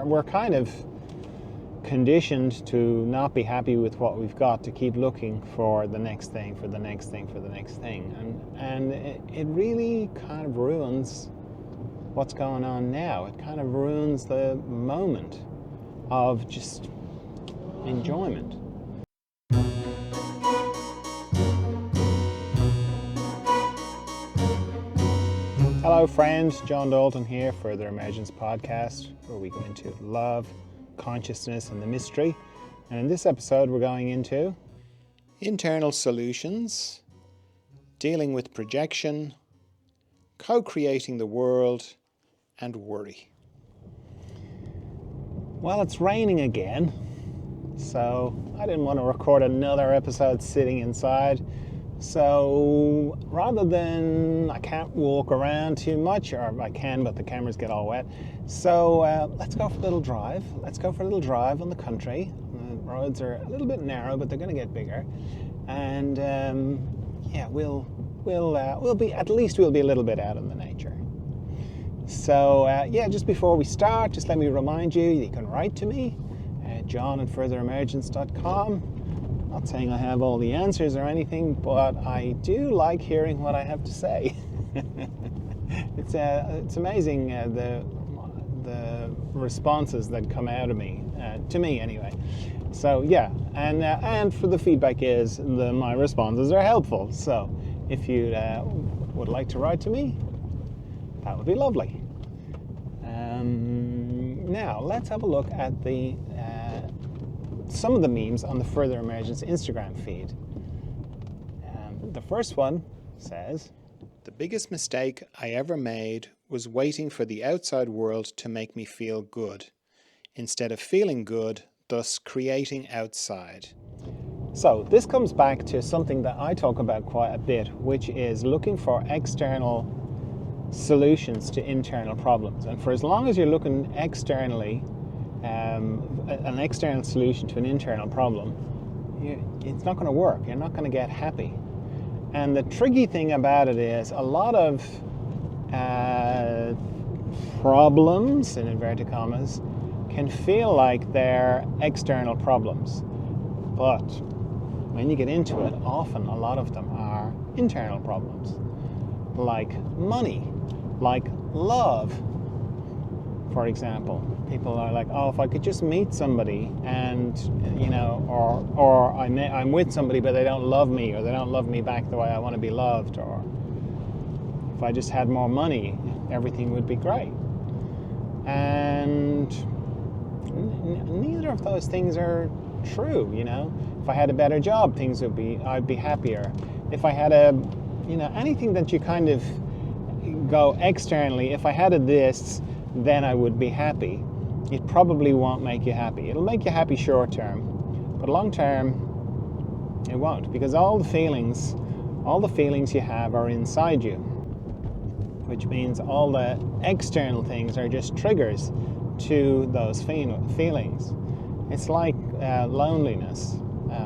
we're kind of conditioned to not be happy with what we've got, to keep looking for the next thing, for the next thing, for the next thing, and it really kind of ruins what's going on now. It kind of ruins the moment of just enjoyment. Hello friends, John Dalton here for the Emergence Podcast, where we go into love, consciousness and the mystery. And in this episode we're going into internal solutions, dealing with projection, co-creating the world, and worry. Well, it's raining again, so I didn't want to record another episode sitting inside. So rather than, I can't walk around too much, or I can, but the cameras get all wet. So let's go for a little drive. Let's go for a little drive on the country. The roads are a little bit narrow, but they're going to get bigger. And we'll be, at least we'll be a little bit out in the nature. So just before we start, just let me remind you, you can write to me at john@furtheremergence.com. Not saying I have all the answers or anything, but I do like hearing what I have to say. It's amazing the responses that come out of me, to me anyway. So yeah, and for the feedback is my responses are helpful. So if you would like to write to me, that would be lovely. Now let's have a look at some of the memes on the Further Emergence Instagram feed. The first one says, "The biggest mistake I ever made was waiting for the outside world to make me feel good, instead of feeling good, thus creating outside." So this comes back to something that I talk about quite a bit, which is looking for external solutions to internal problems. And for as long as you're looking externally, an external solution to an internal problem, it's not going to work. You're not going to get happy. And the tricky thing about it is a lot of problems, in inverted commas, can feel like they're external problems. But when you get into it, often a lot of them are internal problems. Like money, like love, for example. People are like, oh, if I could just meet somebody and, or I'm with somebody but they don't love me, or they don't love me back the way I want to be loved, or if I just had more money, everything would be great. And neither of those things are true, If I had a better job, I'd be happier. If I had anything that you kind of go externally, if I had this, then I would be happy. It probably won't make you happy. It'll make you happy short term, but long term, it won't, because all the feelings you have are inside you, which means all the external things are just triggers to those feelings. It's like loneliness.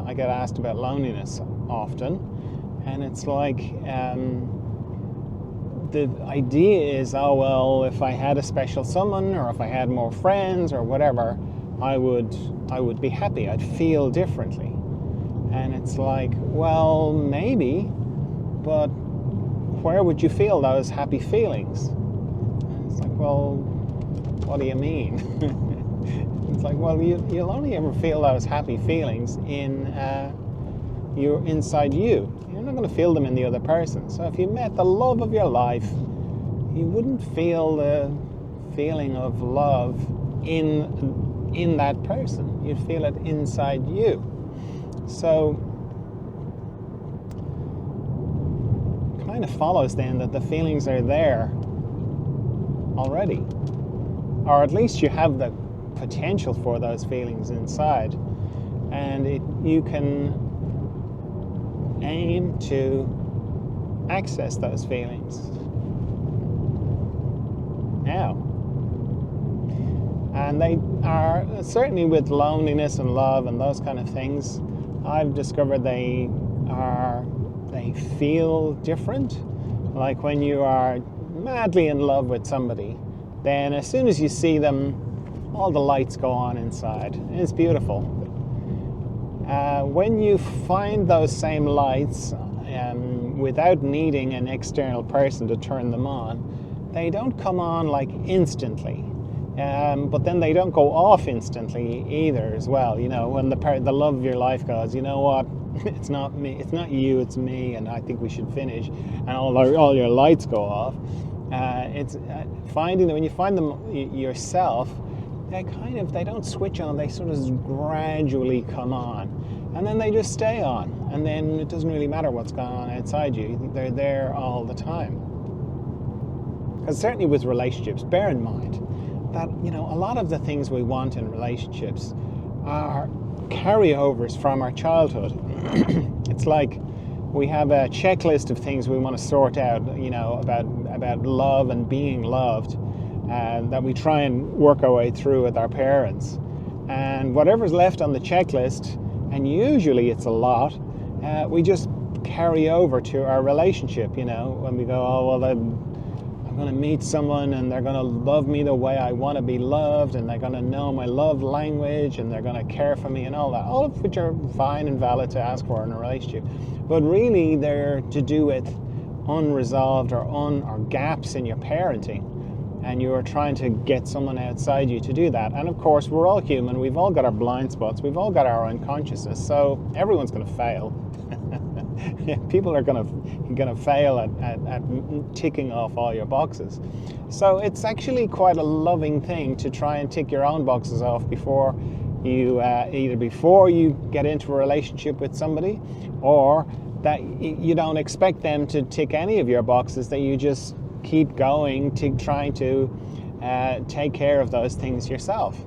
I get asked about loneliness often, and it's like, the idea is, oh well, if I had a special someone, or if I had more friends or whatever, I would be happy. I'd feel differently. And it's like, well, maybe, but where would you feel those happy feelings? And it's like, well, what do you mean? It's like, well, you'll only ever feel those happy feelings you're inside you. You're not going to feel them in the other person. So if you met the love of your life, you wouldn't feel the feeling of love in that person. You'd feel it inside you. So kind of follows then that the feelings are there already, or at least you have the potential for those feelings inside, and you can aim to access those feelings now. And they are, certainly with loneliness and love and those kind of things, I've discovered they feel different. Like when you are madly in love with somebody, then as soon as you see them all the lights go on inside. It's beautiful. When you find those same lights without needing an external person to turn them on, they don't come on like instantly. But then they don't go off instantly either as well. When the love of your life goes, you know what, it's not me, it's not you, it's me, and I think we should finish, and all your lights go off. It's finding that when you find them yourself, they don't switch on, they sort of gradually come on, and then they just stay on, and then it doesn't really matter what's going on outside you, they're there all the time. Because certainly with relationships, bear in mind that a lot of the things we want in relationships are carryovers from our childhood. It's like we have a checklist of things we want to sort out, about love and being loved, that we try and work our way through with our parents. And whatever's left on the checklist, and usually it's a lot, we just carry over to our relationship, when we go, oh, well, I'm going to meet someone and they're going to love me the way I want to be loved, and they're going to know my love language, and they're going to care for me and all that, all of which are fine and valid to ask for in a relationship. But really they're to do with unresolved or gaps in your parenting, and you're trying to get someone outside you to do that. And of course, we're all human, we've all got our blind spots, we've all got our unconsciousness, so everyone's going to fail. People are going to fail at ticking off all your boxes. So it's actually quite a loving thing to try and tick your own boxes off before you either before you get into a relationship with somebody, or that you don't expect them to tick any of your boxes, that you just keep going to trying to take care of those things yourself.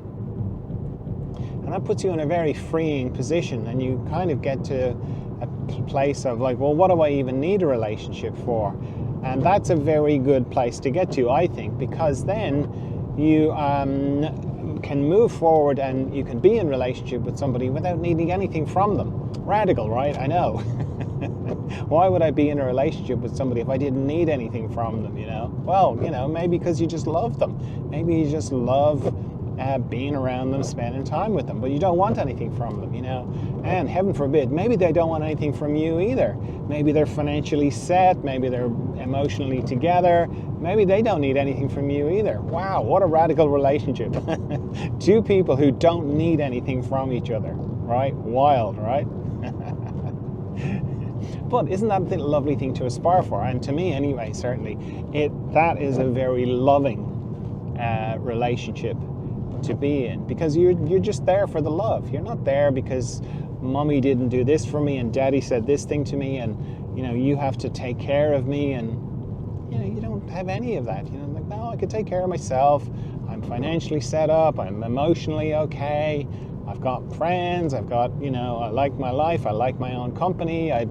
And that puts you in a very freeing position, and you kind of get to a place of like, well, what do I even need a relationship for? And that's a very good place to get to, I think, because then you can move forward and you can be in relationship with somebody without needing anything from them. Radical, right? I know. Why would I be in a relationship with somebody if I didn't need anything from them, Well, maybe because you just love them. Maybe you just love being around them, spending time with them, but you don't want anything from them, And heaven forbid, maybe they don't want anything from you either. Maybe they're financially set, maybe they're emotionally together, maybe they don't need anything from you either. Wow, what a radical relationship. Two people who don't need anything from each other, right? Wild, right? But isn't that a lovely thing to aspire for? And to me anyway, certainly, that is a very loving relationship to be in, because you're just there for the love. You're not there because mommy didn't do this for me and daddy said this thing to me, and you have to take care of me, and you don't have any of that. Like, no, I could take care of myself. I'm financially set up, I'm emotionally okay, I've got friends, I've got, I like my life, I like my own company, I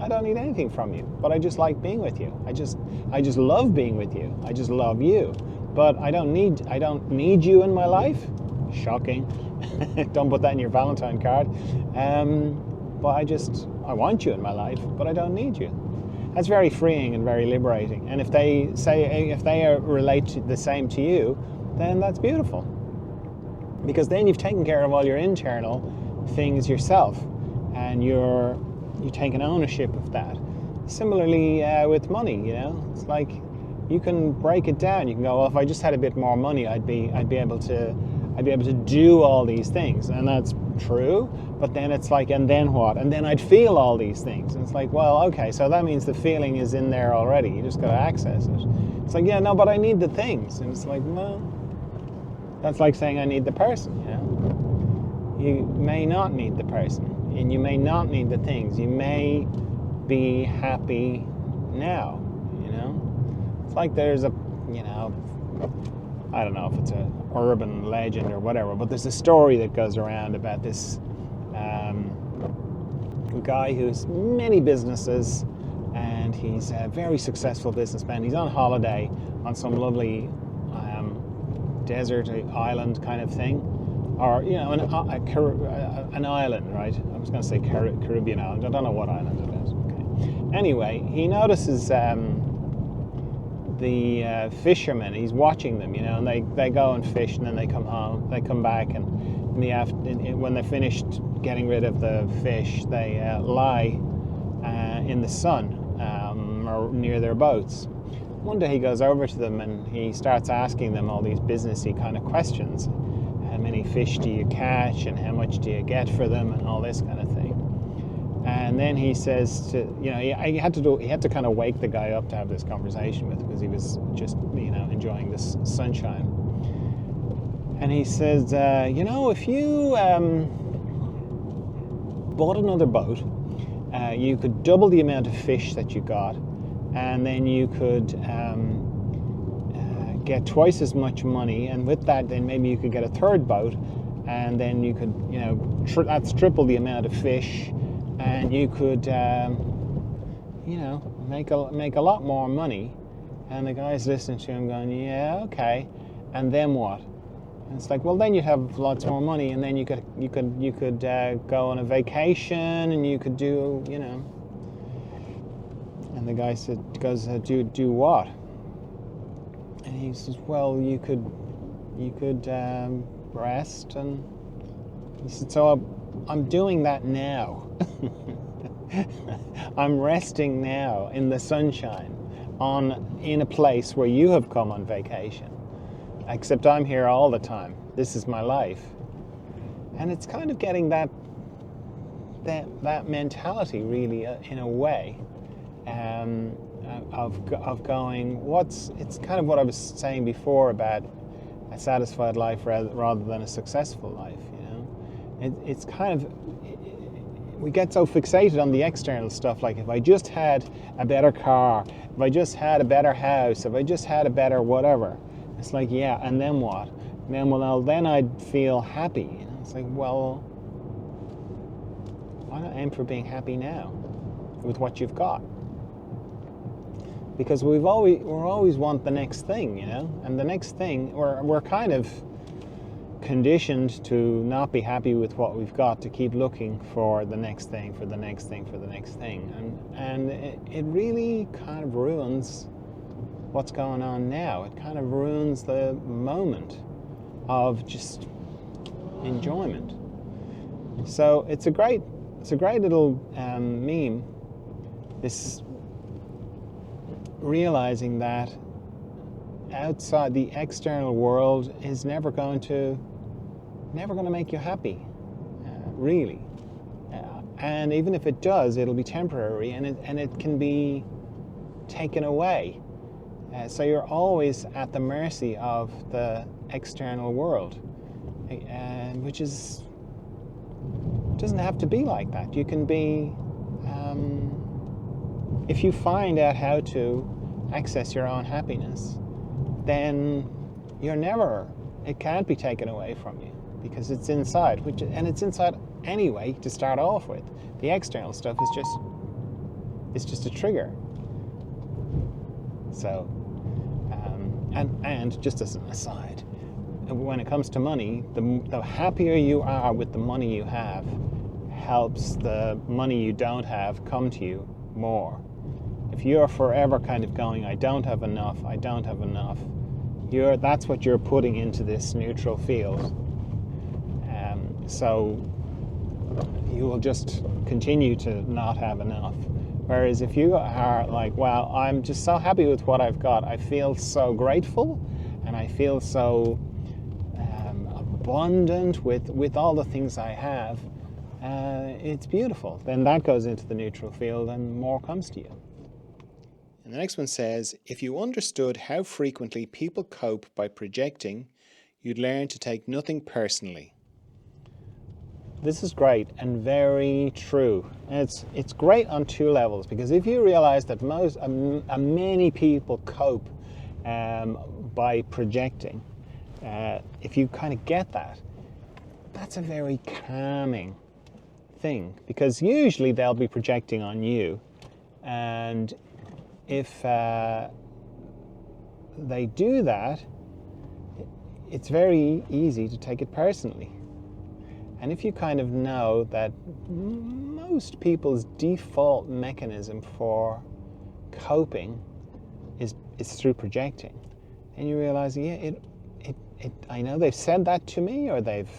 don't need anything from you, but I just like being with you. I just love being with you. I just love you. But I don't need you in my life. Shocking. Don't put that in your Valentine card. But I want you in my life, but I don't need you. That's very freeing and very liberating. And if they relate the same to you, then that's beautiful. Because then you've taken care of all your internal things yourself, and you're taking ownership of that. Similarly with money, it's like, you can break it down. You can go, well, if I just had a bit more money, I'd be able to do all these things, and that's true. But then it's like, and then what? And then I'd feel all these things, and it's like, well, okay, so that means the feeling is in there already. You just got to access it. It's like, yeah, no, but I need the things, and it's like, well, that's like saying I need the person. You may not need the person, and you may not need the things. You may be happy now. It's like there's I don't know if it's an urban legend or whatever, but there's a story that goes around about this guy who's many businesses, and he's a very successful businessman. He's on holiday on some lovely desert island kind of thing, or an island, right? I was going to say Caribbean island. I don't know what island it is. Okay. Anyway, he notices the fishermen. He's watching them, and they go and fish, and then they come home. They come back, and when they're finished getting rid of the fish, they lie in the sun or near their boats. One day he goes over to them and he starts asking them all these businessy kind of questions. How many fish do you catch, and how much do you get for them, and all this kind of thing. And then he says he had to kind of wake the guy up to have this conversation with, because he was just enjoying this sunshine. And he says, if you bought another boat, you could double the amount of fish that you got, and then you could get twice as much money, and with that then maybe you could get a third boat, and then you could that's triple the amount of fish, and you could make a lot more money. And the guy's listening to him going, yeah, okay, and then what? And it's like, well, then you'd have lots more money, and then you could go on a vacation, and you could do And the guy goes, do what? And he says, well, you could rest. And he said, so I'm doing that now. I'm resting now in the sunshine in a place where you have come on vacation. Except I'm here all the time. This is my life. And it's kind of getting that mentality, really, in a way, of going, it's kind of what I was saying before about a satisfied life rather than a successful life. It's kind of, we get so fixated on the external stuff, like if I just had a better car, if I just had a better house, if I just had a better whatever. It's like, yeah, and then what? And then I'd feel happy. It's like, well, why not aim for being happy now with what you've got? Because we always want the next thing, and the next thing, we're kind of conditioned to not be happy with what we've got, to keep looking for the next thing, for the next thing, for the next thing, and it really kind of ruins what's going on now. It kind of ruins the moment of just enjoyment. So it's a great little meme, this realizing that outside, the external world is never going to make you happy, really. And even if it does, it'll be temporary, and it can be taken away. So you're always at the mercy of the external world, which doesn't have to be like that. You can be, if you find out how to access your own happiness, then it can't be taken away from you, because it's inside, and it's inside anyway to start off with. The external stuff is just a trigger. So, and just as an aside, when it comes to money, the happier you are with the money you have, helps the money you don't have come to you more. If you're forever kind of going, I don't have enough, that's what you're putting into this neutral field. So you will just continue to not have enough. Whereas if you are like, wow, I'm just so happy with what I've got, I feel so grateful, and I feel so abundant with all the things I have, it's beautiful. Then that goes into the neutral field, and more comes to you. And the next one says, if you understood how frequently people cope by projecting, you'd learn to take nothing personally. This is great and very true. And it's great on two levels, because if you realize that many people cope by projecting, if you kind of get that, that's a very calming thing, because usually they'll be projecting on you, and if they do that, it's very easy to take it personally. And if you kind of know that most people's default mechanism for coping is is through projecting. And you realize, yeah, I know they've said that to me, or they've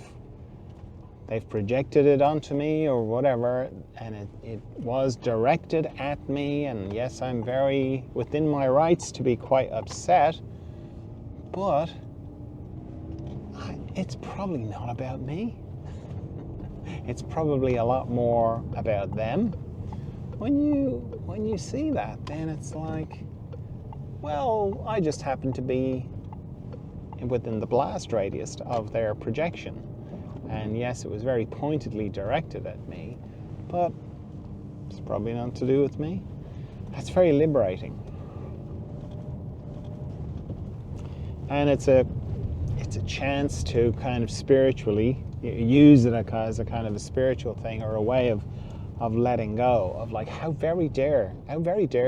projected it onto me, or whatever, and it was directed at me, and yes, I'm very within my rights to be quite upset, but it's probably not about me. It's probably a lot more about them. When you see that, then it's like, well, I just happen to be within the blast radius of their projection. And yes, it was very pointedly directed at me, but it's probably not to do with me. That's very liberating. And it's a chance to kind of spiritually use it as a kind of a spiritual thing, or a way of letting go of, like, how very dare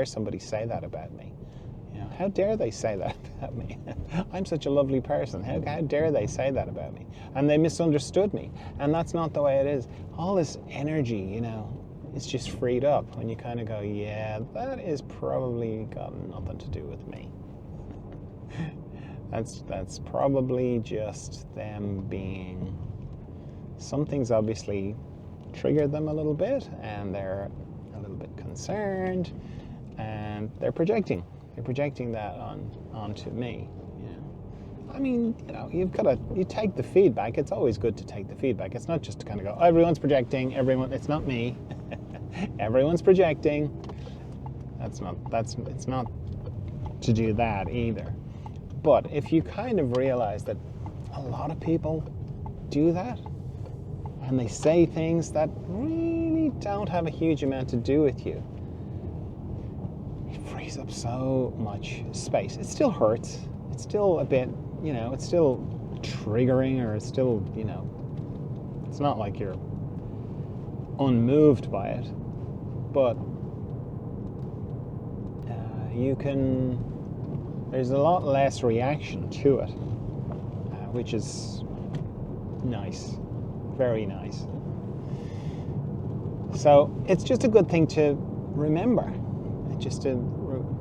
somebody say that about me. How dare they say that about me? I'm such a lovely person. How dare they say that about me? And they misunderstood me. And that's not the way it is. All this energy, it's just freed up when you kind of go, yeah, that is probably got nothing to do with me. That's probably just them being, something's obviously triggered them a little bit, and they're a little bit concerned, and they're projecting that onto me. I mean, you take the feedback. It's always good to take the feedback. It's not just to kind of go, oh, everyone's projecting, it's not me. Everyone's projecting. It's not to do that either. But if you kind of realize that a lot of people do that, and they say things that really don't have a huge amount to do with you, it frees up so much space. It still hurts. It's still a bit, it's still triggering, or it's still, it's not like you're unmoved by it, but there's a lot less reaction to it, which is nice, very nice. So it's just a good thing to remember, just to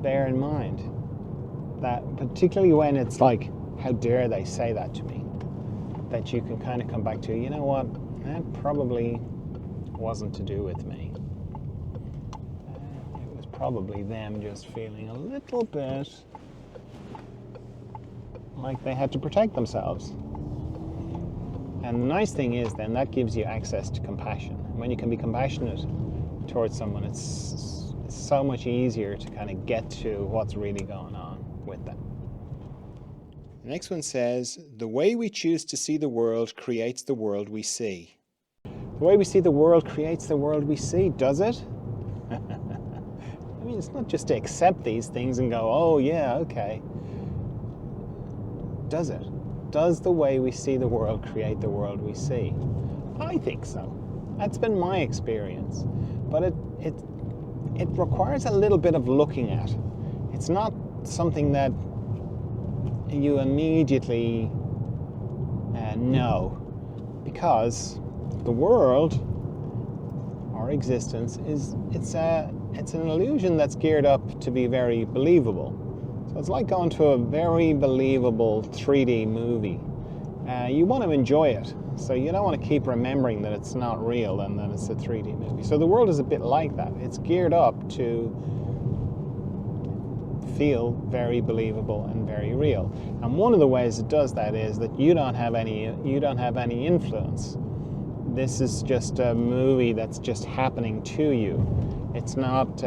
bear in mind that, particularly when it's like, how dare they say that to me, that you can kind of come back to, you know what, that probably wasn't to do with me. It was probably them just feeling a little bit like they had to protect themselves. And the nice thing is, then, that gives you access to compassion. When you can be compassionate towards someone, it's so much easier to kind of get to what's really going on with them. The next one says, the way we choose to see the world creates the world we see. The way we see the world creates the world we see, does it? I mean, it's not just to accept these things and go, oh yeah, okay. Does it? Does the way we see the world create the world we see? I think so. That's been my experience. But it requires a little bit of looking at. It's not something that you immediately know, because the world, our existence, it's an illusion that's geared up to be very believable. So it's like going to a very believable 3D movie. You want to enjoy it, so you don't want to keep remembering that it's not real and that it's a 3D movie. So the world is a bit like that. It's geared up to feel very believable and very real. And one of the ways it does that is that you don't have any influence. This is just a movie that's just happening to you. It's not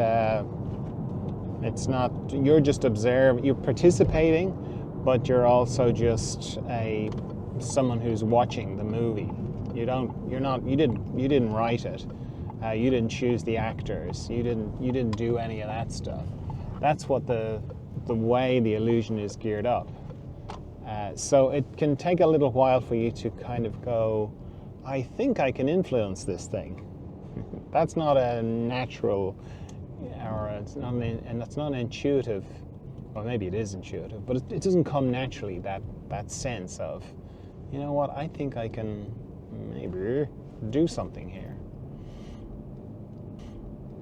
you're just you're participating, but you're also just someone who's watching the movie. You didn't write it. You didn't choose the actors. You didn't do any of that stuff. That's what the way the illusion is geared up. So it can take a little while for you to kind of go, I think I can influence this thing. That's not a natural, or it's not intuitive. Well, maybe it is intuitive, but it doesn't come naturally, that sense of, you know what, I think I can maybe do something here.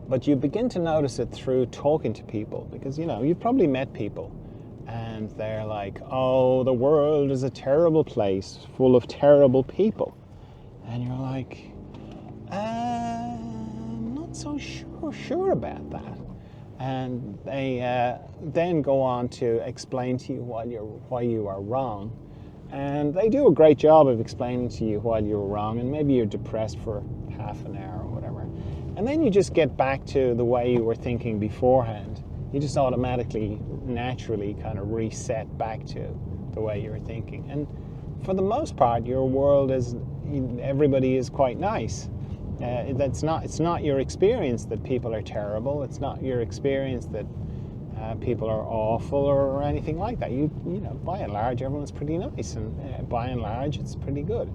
But you begin to notice it through talking to people, because you've probably met people and they're like, oh, the world is a terrible place full of terrible people. And you're like, I'm not so sure about that. And they then go on to explain to you why you are wrong. And they do a great job of explaining to you why you're wrong, and maybe you're depressed for half an hour or whatever. And then you just get back to the way you were thinking beforehand. You just automatically, naturally kind of reset back to the way you were thinking. And for the most part, your world is, everybody is quite nice. It's not your experience that people are terrible. It's not your experience that people are awful or anything like that. You know, by and large, everyone's pretty nice, and by and large, it's pretty good.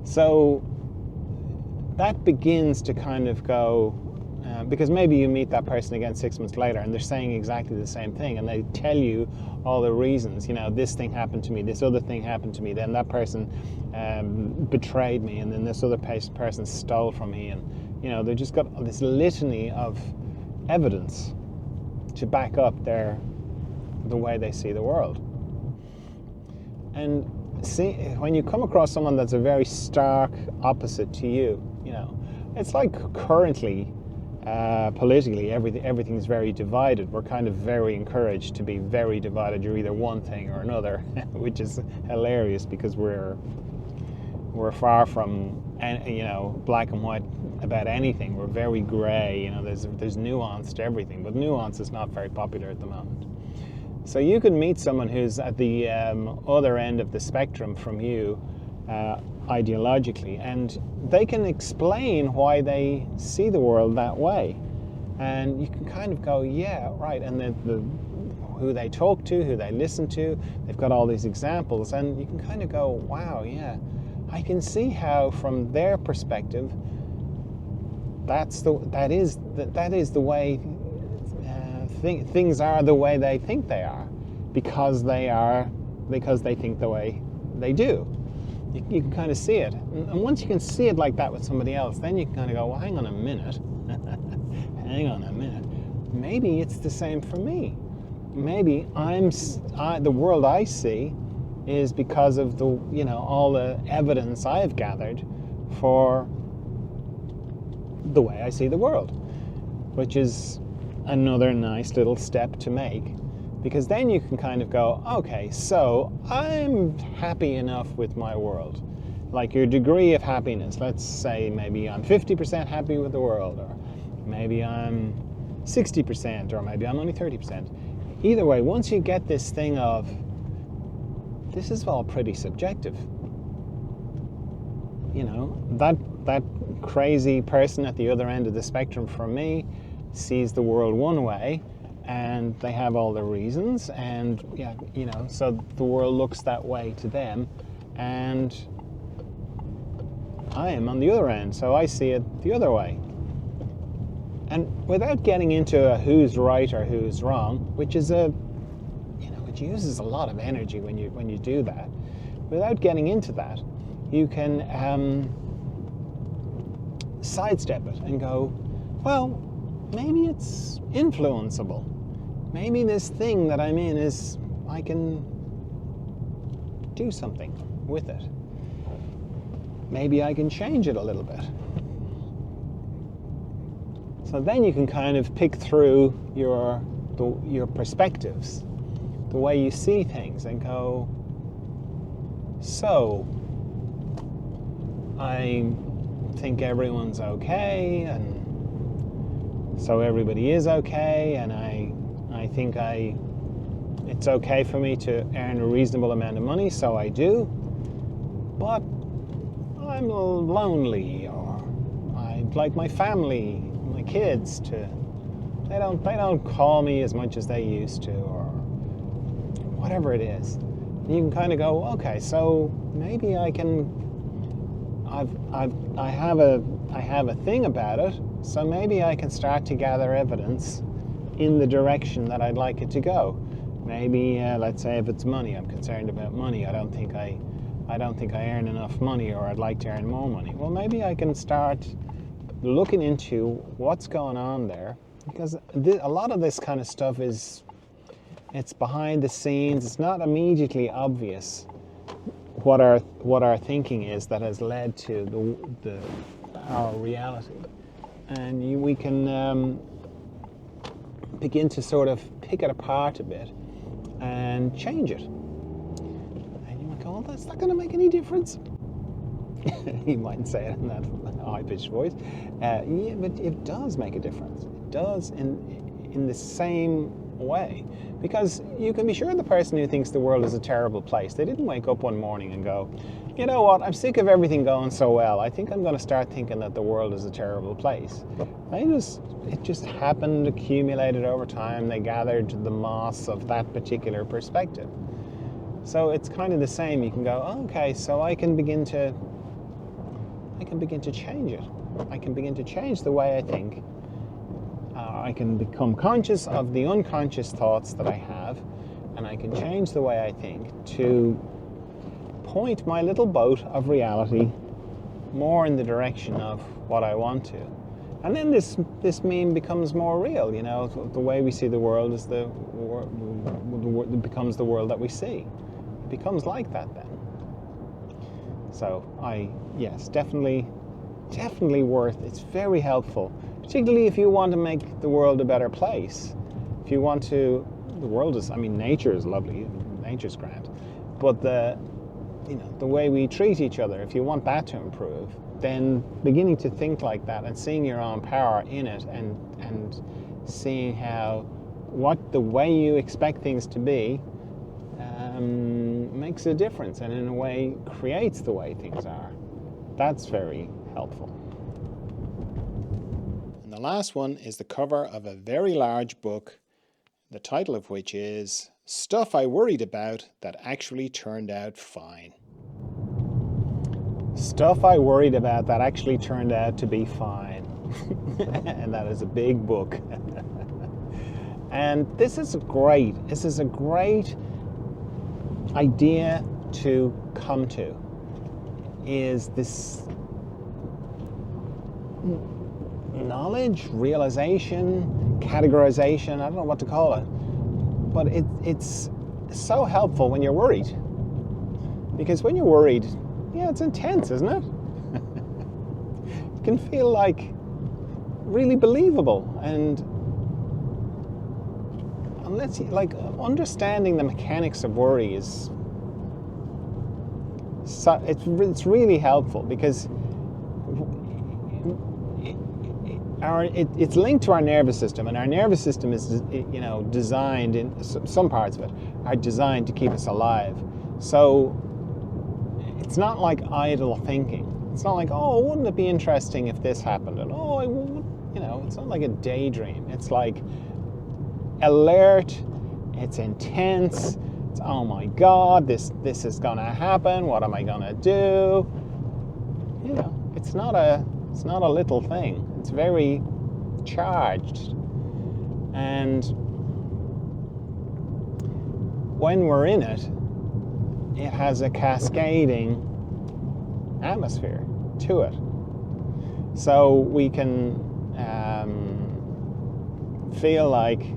So that begins to kind of go, because maybe you meet that person again 6 months later and they're saying exactly the same thing, and they tell you all the reasons, you know, this thing happened to me, this other thing happened to me, then that person betrayed me, and then this other person stole from me, and you know, they've just got this litany of evidence to back up the way they see the world. And see, when you come across someone that's a very stark opposite to you, you know, it's like currently politically everything's very divided. We're kind of very encouraged to be very divided. You're either one thing or another, which is hilarious because we're far from, you know, black and white about anything. We're very grey. You know, there's nuance to everything, but nuance is not very popular at the moment. So you can meet someone who's at the other end of the spectrum from you ideologically, and they can explain why they see the world that way, and you can kind of go, yeah, right. And who they talk to, who they listen to, they've got all these examples, and you can kind of go, wow, yeah, I can see how from their perspective that is the way things are the way they think they are, because they think the way they do. You can kind of see it. And once you can see it like that with somebody else, then you can kind of go, well, hang on a minute. Hang on a minute. Maybe it's the same for me. Maybe the world I see is because of all the evidence I've gathered for the way I see the world, which is another nice little step to make. Because then you can kind of go, okay, so I'm happy enough with my world. Like your degree of happiness, let's say maybe I'm 50% happy with the world, or maybe I'm 60%, or maybe I'm only 30%. Either way, once you get this thing of, this is all pretty subjective. You know, that crazy person at the other end of the spectrum from me sees the world one way, and they have all the reasons, and yeah, you know, so the world looks that way to them, and I am on the other end, so I see it the other way. And without getting into a who's right or who's wrong, which is which uses a lot of energy when you do that, without getting into that, you can sidestep it and go, well, maybe it's influenceable. Maybe this thing that I'm in I can do something with it. Maybe I can change it a little bit. So then you can kind of pick through your perspectives, the way you see things, and go, so I think everyone's okay, and so everybody is okay, and I think it's okay for me to earn a reasonable amount of money, so I do, but I'm lonely, or I'd like my family, my kids they don't call me as much as they used to, or whatever it is. You can kind of go, okay, so maybe I have a thing about it, so maybe I can start to gather evidence in the direction that I'd like it to go. Maybe let's say if it's money, I'm concerned about money. I don't think I earn enough money, or I'd like to earn more money. Well, maybe I can start looking into what's going on there, because a lot of this kind of stuff is It's behind the scenes. It's not immediately obvious what our thinking is that has led to our reality, and we can begin to sort of pick it apart a bit and change it. And you might go, "Well, that's not going to make any difference." You mightn't say it in that high-pitched voice. Yeah, but it does make a difference. It does in the same way. Because you can be sure the person who thinks the world is a terrible place, they didn't wake up one morning and go, "You know what, I'm sick of everything going so well. I think I'm going to start thinking that the world is a terrible place." It just happened, accumulated over time. They gathered the moss of that particular perspective. So it's kind of the same. You can go, "Oh, okay, so I can begin to change it. I can begin to change the way I think. I can become conscious of the unconscious thoughts that I have, and I can change the way I think to point my little boat of reality more in the direction of what I want to." And then this meme becomes more real. You know, the way we see the world is it becomes the world that we see. It becomes like that then. So yes, definitely worth. It's very helpful, particularly if you want to make the world a better place. If you want to, nature is lovely, nature's grand, but the way we treat each other, if you want that to improve, then beginning to think like that and seeing your own power in it, and seeing what the way you expect things to be makes a difference, and in a way creates the way things are. That's very helpful. And the last one is the cover of a very large book, the title of which is "Stuff I Worried About That Actually Turned Out Fine." Stuff I worried about that actually turned out to be fine. And that is a big book. And this is a great idea to come to, is this knowledge, realization, categorization, I don't know what to call it, but it's so helpful when you're worried. Because when you're worried, it's intense, isn't it? It can feel like really believable, and unless you, understanding the mechanics of worry is it's really helpful, because it's linked to our nervous system, and our nervous system is designed, in some parts of it are designed to keep us alive. So it's not like idle thinking. It's not like, "Oh, wouldn't it be interesting if this happened?" And it's not like a daydream. It's like alert, it's intense, it's, "Oh my God, this is gonna happen, what am I gonna do?" It's not a little thing. It's very charged. And when we're in it, it has a cascading atmosphere to it. So we can feel like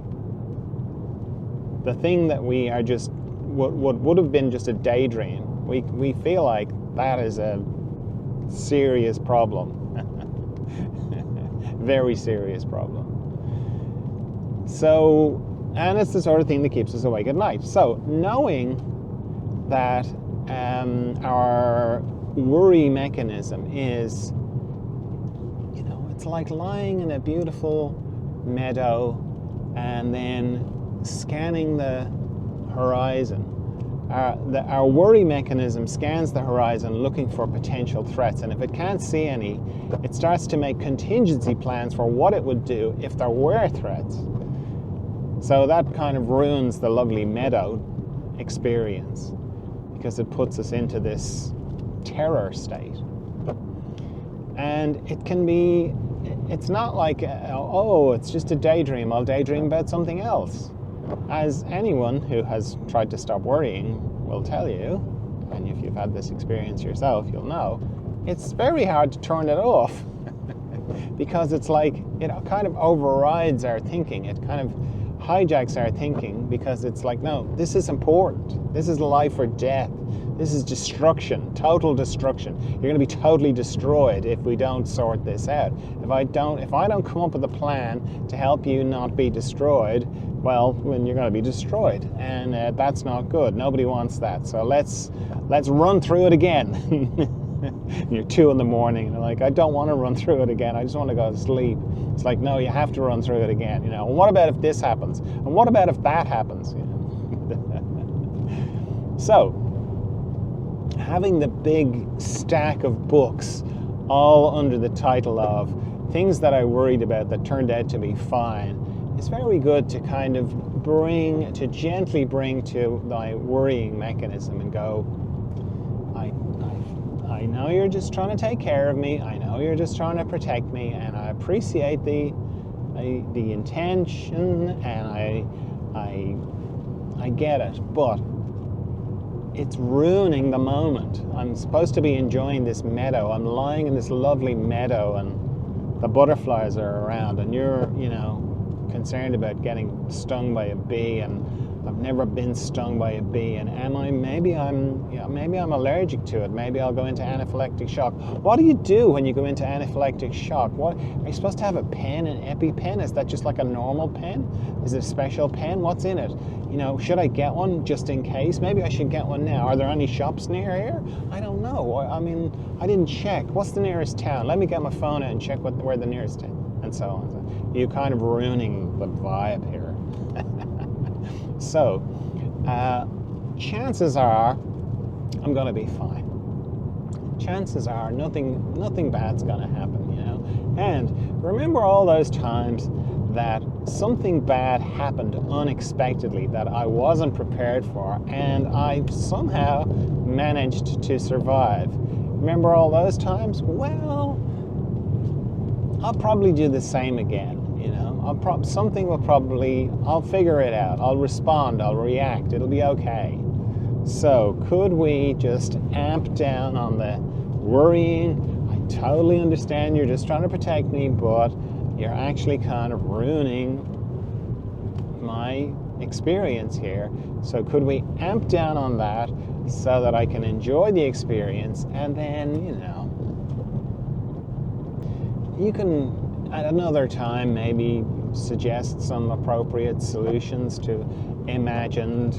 the thing that we are just, what would have been just a daydream, we feel like that is a serious problem. Very serious problem. So, and it's the sort of thing that keeps us awake at night. So knowing that our worry mechanism is, it's like lying in a beautiful meadow and then scanning the horizon. Our worry mechanism scans the horizon looking for potential threats, and if it can't see any, it starts to make contingency plans for what it would do if there were threats. So that kind of ruins the lovely meadow experience, because it puts us into this terror state. And it can be, it's not like, it's just a daydream, I'll daydream about something else. As anyone who has tried to stop worrying will tell you, and if you've had this experience yourself, you'll know, it's very hard to turn it off. Because it's like, it kind of overrides our thinking. It kind of hijacks our thinking, because it's like, no, this is important. This is life or death. This is destruction, total destruction. You're going to be totally destroyed if we don't sort this out. If I don't come up with a plan to help you not be destroyed, well, then you're going to be destroyed, and that's not good. Nobody wants that. So let's run through it again. You're 2 in the morning, and you're like, I don't want to run through it again. I just want to go to sleep. It's like, no, you have to run through it again. You know, and what about if this happens? And what about if that happens? You know? So, having the big stack of books all under the title of things that I worried about that turned out to be fine is very good to kind of gently bring to my worrying mechanism and go, I know you're just trying to take care of me. I know you're just trying to protect me, and I appreciate the intention, and I get it, but it's ruining the moment. I'm supposed to be enjoying this meadow. I'm lying in this lovely meadow, and the butterflies are around, and you're, you know, concerned about getting stung by a bee, and I've never been stung by a bee, and maybe I'm allergic to it. Maybe I'll go into anaphylactic shock. What do you do when you go into anaphylactic shock? What are you supposed to have, a pen, an EpiPen? Is that just like a normal pen? Is it a special pen? What's in it? You know, should I get one just in case? Maybe I should get one now. Are there any shops near here? I don't know. I mean, I didn't check. What's the nearest town? Let me get my phone out and check where the nearest town, and so on. So you're kind of ruining the vibe here. So, chances are I'm going to be fine. Chances are nothing bad's going to happen, you know. And remember all those times that something bad happened unexpectedly that I wasn't prepared for, and I somehow managed to survive. Remember all those times? Well, I'll probably do the same again. You know, I'll figure it out. I'll respond, I'll react, it'll be okay. So could we just amp down on the worrying? I totally understand you're just trying to protect me, but you're actually kind of ruining my experience here. So could we amp down on that so that I can enjoy the experience, and then, you know, you can at another time maybe suggest some appropriate solutions to imagined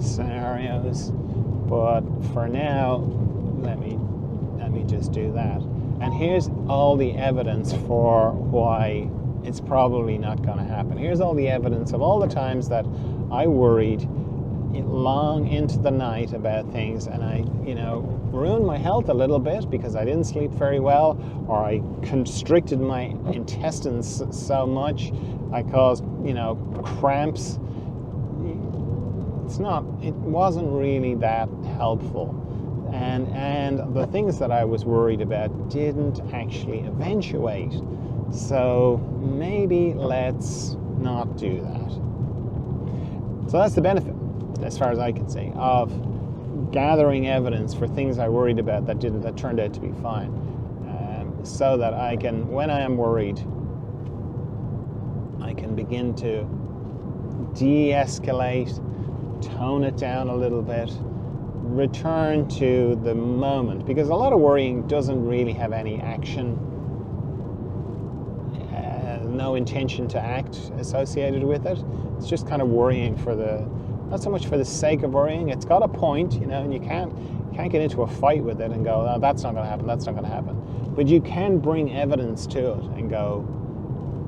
scenarios, but for now let me just do that. And here's all the evidence for why it's probably not going to happen. Here's all the evidence of all the times that I worried long into the night about things, and I, you know, ruined my health a little bit because I didn't sleep very well, or I constricted my intestines so much I caused, you know, cramps. It wasn't really that helpful, and the things that I was worried about didn't actually eventuate. So maybe let's not do that. So that's the benefit, as far as I can see, of gathering evidence for things I worried about that turned out to be fine, so that I can, when I am worried, I can begin to de-escalate, tone it down a little bit, return to the moment, because a lot of worrying doesn't really have any action, no intention to act associated with it. It's just kind of worrying not so much for the sake of worrying. It's got a point, you know, and you can't get into a fight with it and go, oh, that's not going to happen, that's not going to happen. But you can bring evidence to it and go,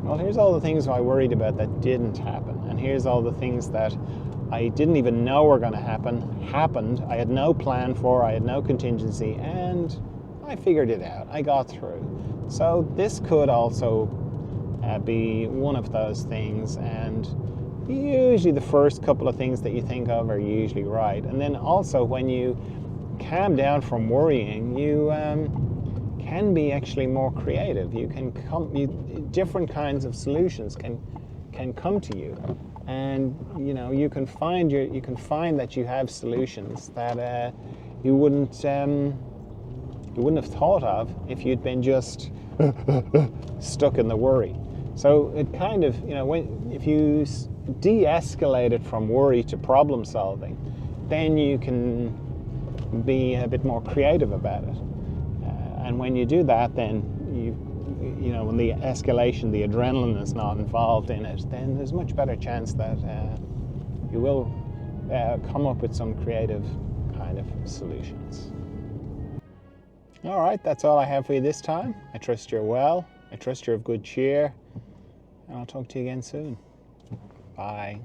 well, here's all the things I worried about that didn't happen, and here's all the things that I didn't even know were going to happened. I had no plan for, I had no contingency, and I figured it out. I got through. So this could also be one of those things, and usually the first couple of things that you think of are usually right. And then also when you calm down from worrying, you can be actually more creative. Different kinds of solutions can come to you, and you know, you can find that you have solutions that you wouldn't have thought of if you'd been just stuck in the worry. So it kind of, if you de-escalate it from worry to problem solving, then you can be a bit more creative about it. And when you do that, then when the escalation, the adrenaline is not involved in it, then there's much better chance that you will come up with some creative kind of solutions. All right, that's all I have for you this time. I trust you're well. I trust you're of good cheer. And I'll talk to you again soon. Bye.